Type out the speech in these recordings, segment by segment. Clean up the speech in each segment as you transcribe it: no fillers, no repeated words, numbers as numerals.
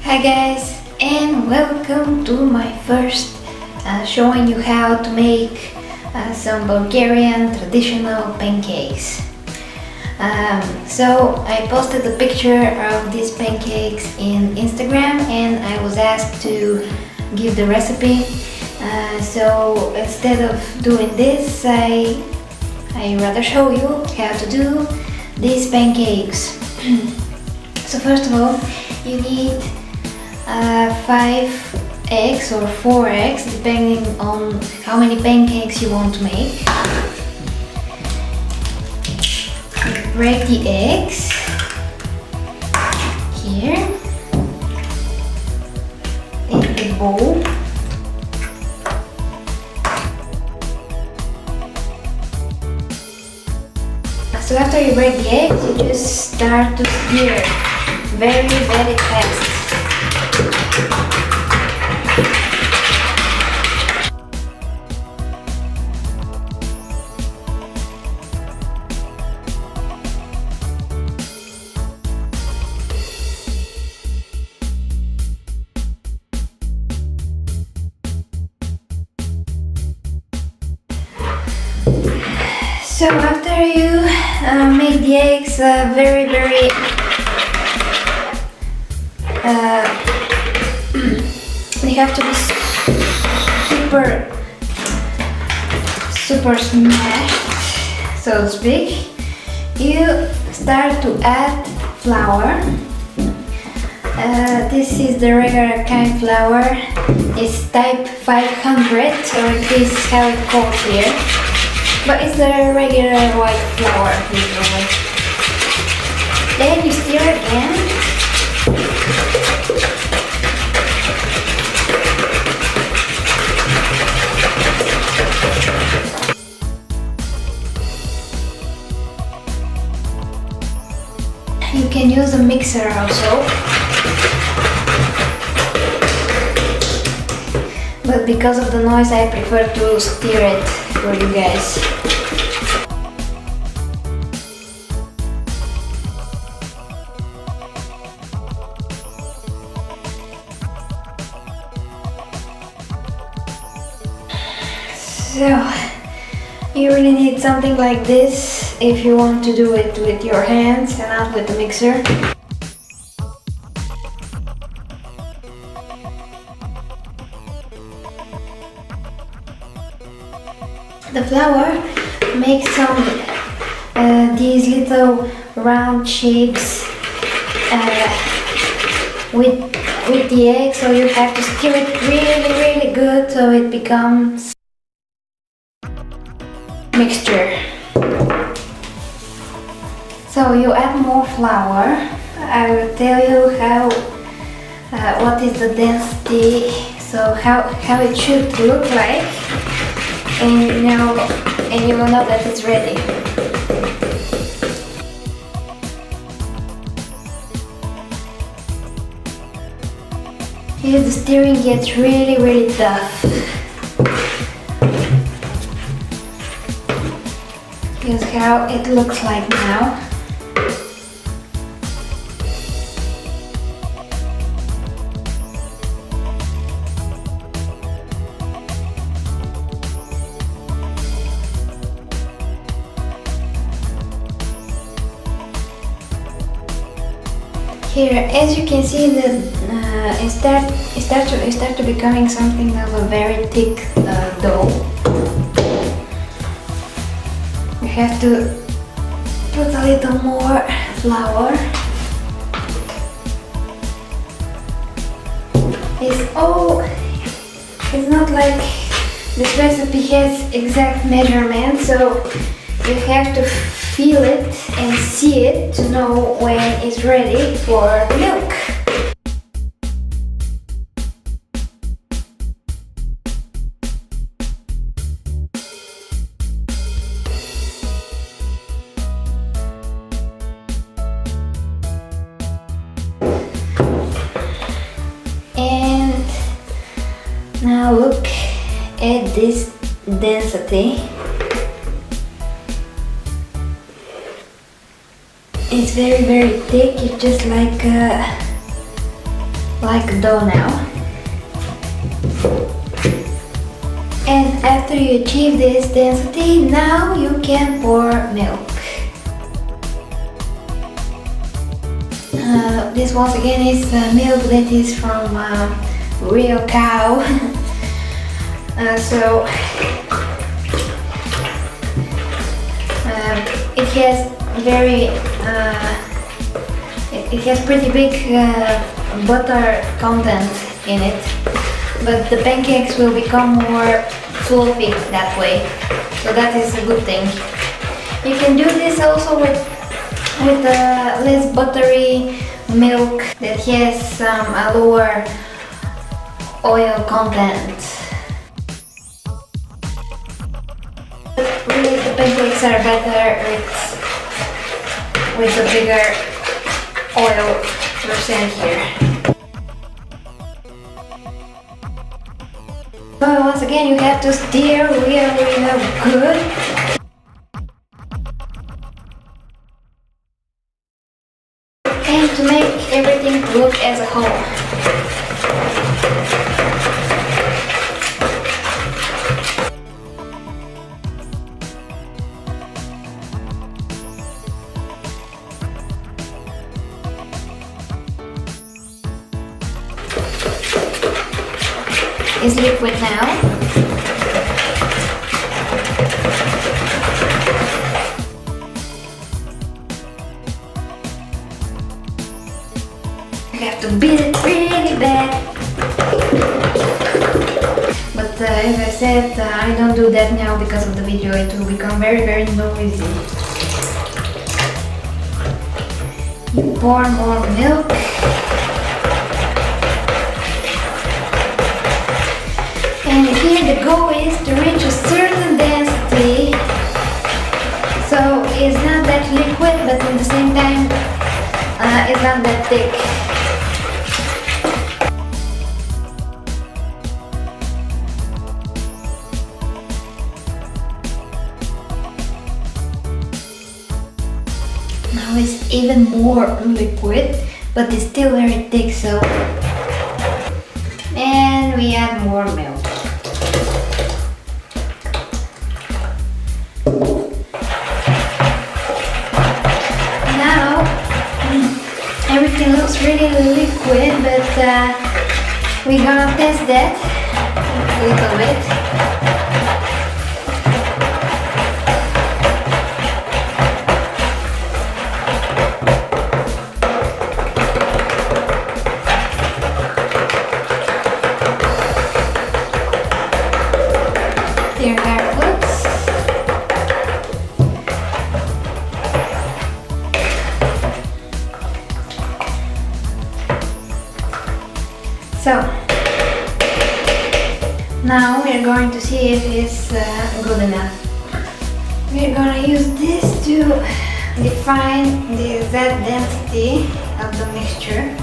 Hi guys, and welcome to my first showing you how to make some Bulgarian traditional pancakes. So I posted a picture of these pancakes in Instagram and I was asked to give the recipe. So instead of doing this, I rather show you how to do these pancakes. So first of all, you need 5 eggs or 4 eggs, depending on how many pancakes you want to make. Break the eggs here in the bowl. So after you break the eggs, you just start to stir very fast. So after you make the eggs very they have to be super smashed, so to speak. You start to add flour. This is the regular kind flour. It's type 500, so it is how it calls here. But it's the regular white flour usually. Then you stir again. You can use a mixer also. But because of the noise, I prefer to stir it for you guys. So, you really need something like this if you want to do it with your hands and not with the mixer. The flour makes some these little round shapes with the egg, so you have to stir it really good so it becomes mixture. So you add more flour. I will tell you how what is the density, so how it should look like, and you will know that it's ready. Here the stirring gets really tough. Here's how it looks like now. Here, as you can see, it start to becoming something of a very thick dough. You have to put a little more flour. It's not like this recipe has exact measurement, so you have to feel it and see it to know when it's ready for the milk. And now look at this density. It's very thick. It's just like like a dough now. And after you achieve this density, now you can pour milk. This once again is milk that is from real cow. So it has it has pretty big butter content in it, but the pancakes will become more fluffy that way, so that is a good thing. You can do this also with less buttery milk that has some lower oil content. Really, the pancakes are better with the bigger oil percent here. So once again, you have to stir really good. And to make everything look as a whole. It's liquid now. You have to beat it really bad. But as I said, I don't do that now because of the video. It will become very noisy. You pour more milk. And here the goal is to reach a certain density. So it's not that liquid, but at the same time it's not that thick. Now it's even more liquid, but it's still very thick, so... And we add more milk. Now, everything looks really liquid, but we're gonna test that a little bit. There are clips. So now we're going to see if it's good enough. We're going to use this to define the exact density of the mixture.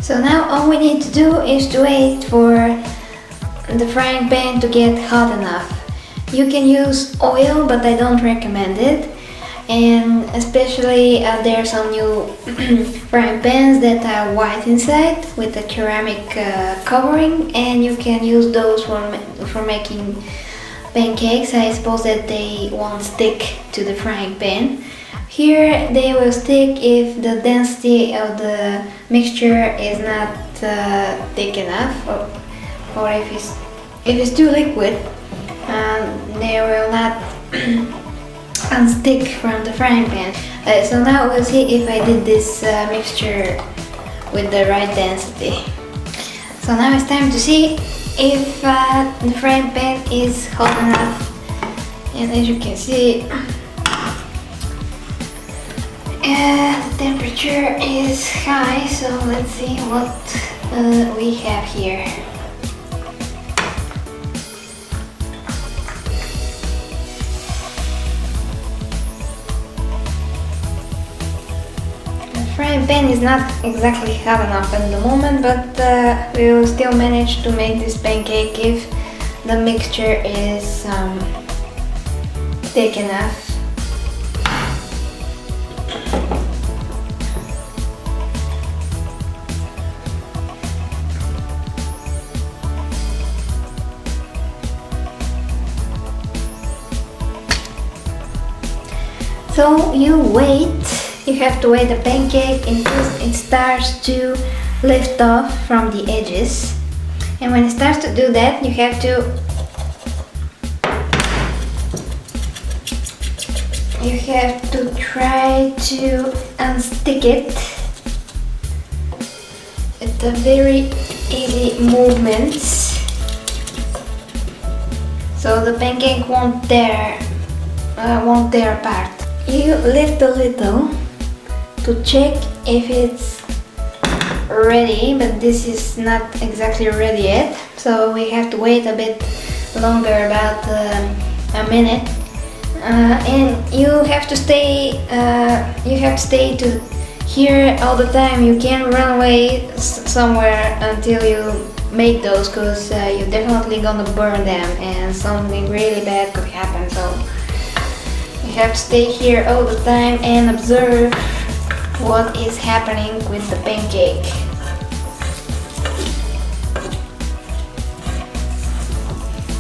So now all we need to do is to wait for the frying pan to get hot enough. You can use oil, but I don't recommend it. And especially there are some new frying pans that are white inside with a ceramic covering, and you can use those for making pancakes. I suppose that they won't stick to the frying pan. Here they will stick if the density of the mixture is not thick enough, or if it's too liquid, they will not unstick from the frying pan. So now we'll see if I did this mixture with the right density. So now it's time to see if the frying pan is hot enough. And as you can see, the temperature is high, so let's see what we have here. frying pan is not exactly hot enough at the moment, but we will still manage to make this pancake if the mixture is thick enough. So you have to wait the pancake until it starts to lift off from the edges. And when it starts to do that, you have to try to unstick it with a very easy movements, so the pancake won't tear apart. You lift a little to check if it's ready, but this is not exactly ready yet, so we have to wait a bit longer, about a minute. And you have to stay to here all the time. You can't run away somewhere until you make those, because you're definitely gonna burn them and something really bad could happen. So you have to stay here all the time and observe what is happening with the pancake.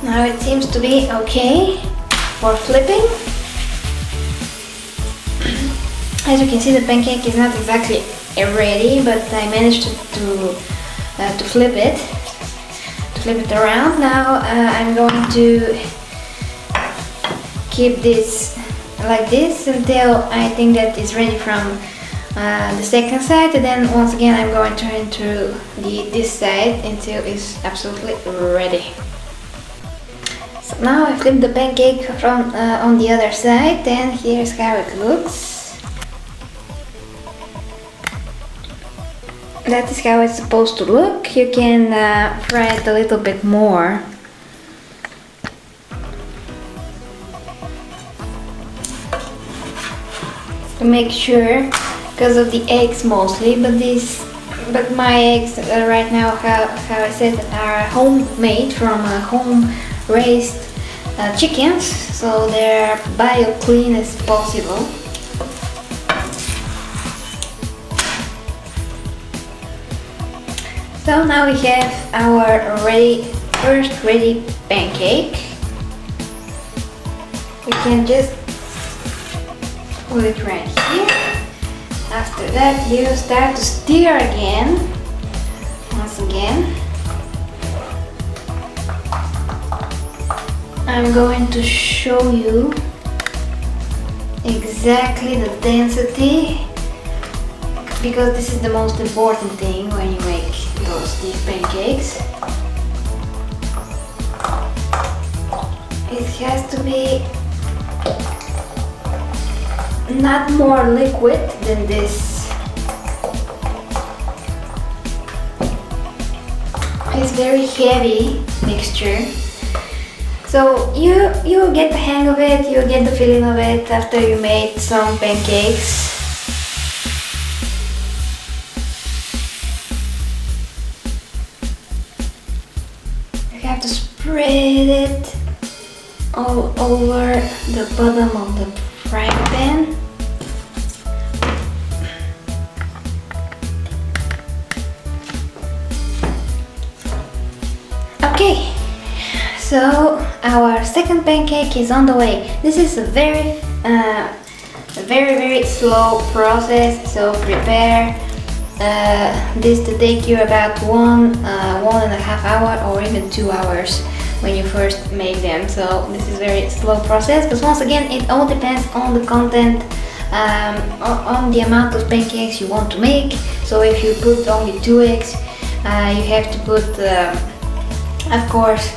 Now it seems to be okay for flipping. As you can see, the pancake is not exactly ready, but I managed to flip it around. Now I'm going to keep this like this until I think that it's ready from the second side, and then once again I'm going to turn to this side until it's absolutely ready. So now I flip the pancake from on the other side, and here's how it looks. That is how it's supposed to look. You can fry it a little bit more. To make sure, because of the eggs mostly, but my eggs right now, how I said, are homemade from home-raised chickens, so they're bio-clean as possible. So now we have our first ready pancake. We can just put it right here. After that, you start to stir again. Once again, I'm going to show you exactly the density, because this is the most important thing when you make these pancakes. It has to be not more liquid than this. It's very heavy mixture. So you get the hang of it, you get the feeling of it after you made some pancakes. You have to spread it all over the bottom of the frying pan. Okay, so our second pancake is on the way. This is a very slow process, so prepare this to take you about 1.5 hours or even 2 hours when you first make them. So this is very slow process, but once again it all depends on the content, on the amount of pancakes you want to make. So if you put only 2 eggs, you have to put of course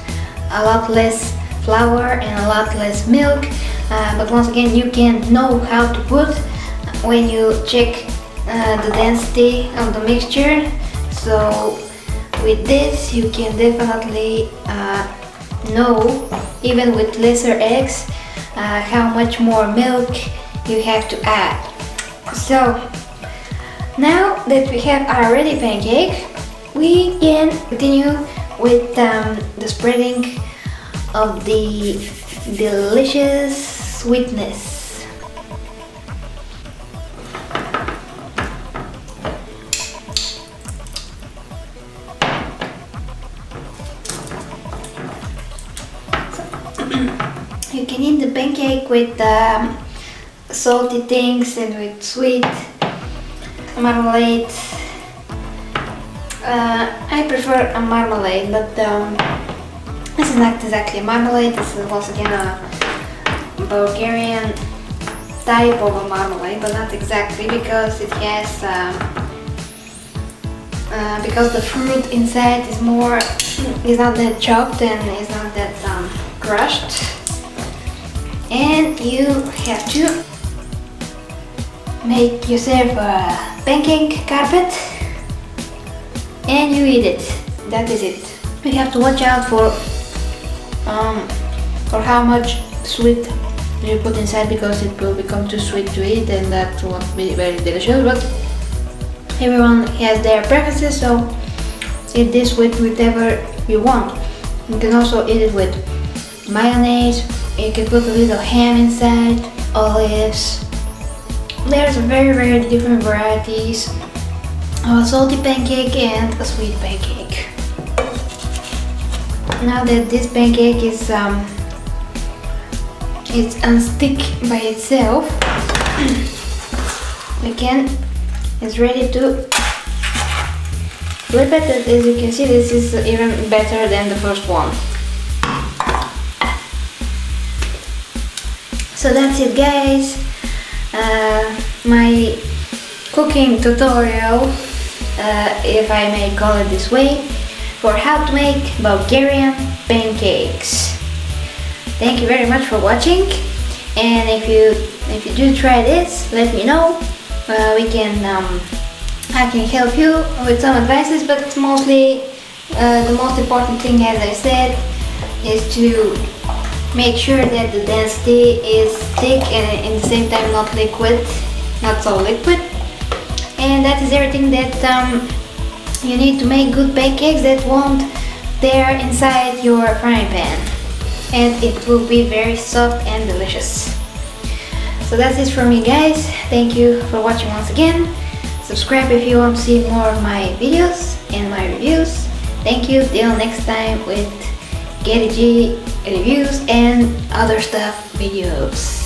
a lot less flour and a lot less milk, but once again you can know how to put when you check the density of the mixture. So with this you can definitely know, even with lesser eggs, how much more milk you have to add. So Now that we have our ready pancake, we can continue with the spreading of the delicious sweetness. You can eat the pancake with salty things and with sweet marmalade. I prefer a marmalade, but this is not exactly a marmalade. This is once again a Bulgarian type of a marmalade, but not exactly, because it has because the fruit inside is not that chopped and is not that crushed. And you have to make yourself a pancake carpet and you eat it. That is it. You have to watch out for how much sweet you put inside, because it will become too sweet to eat and that won't be very delicious. But everyone has their preferences, so eat this with whatever you want. You can also eat it with mayonnaise. You can put a little ham inside, olives. There's very different varieties of a salty pancake and a sweet pancake. Now that this pancake is it's unstick by itself, it's ready to flip it. As you can see, this is even better than the first one. So that's it, guys. My cooking tutorial, if I may call it this way, for how to make Bulgarian pancakes. Thank you very much for watching, and if you do try this, let me know. I can help you with some advices, but mostly the most important thing, as I said, is to make sure that the density is thick and at the same time not liquid, not so liquid. And that is everything that you need to make good pancakes that won't tear inside your frying pan, and it will be very soft and delicious. So that's it from me, guys. Thank you for watching once again. Subscribe if you want to see more of my videos and my reviews. Thank you. Till next time with Geri G reviews and other stuff videos.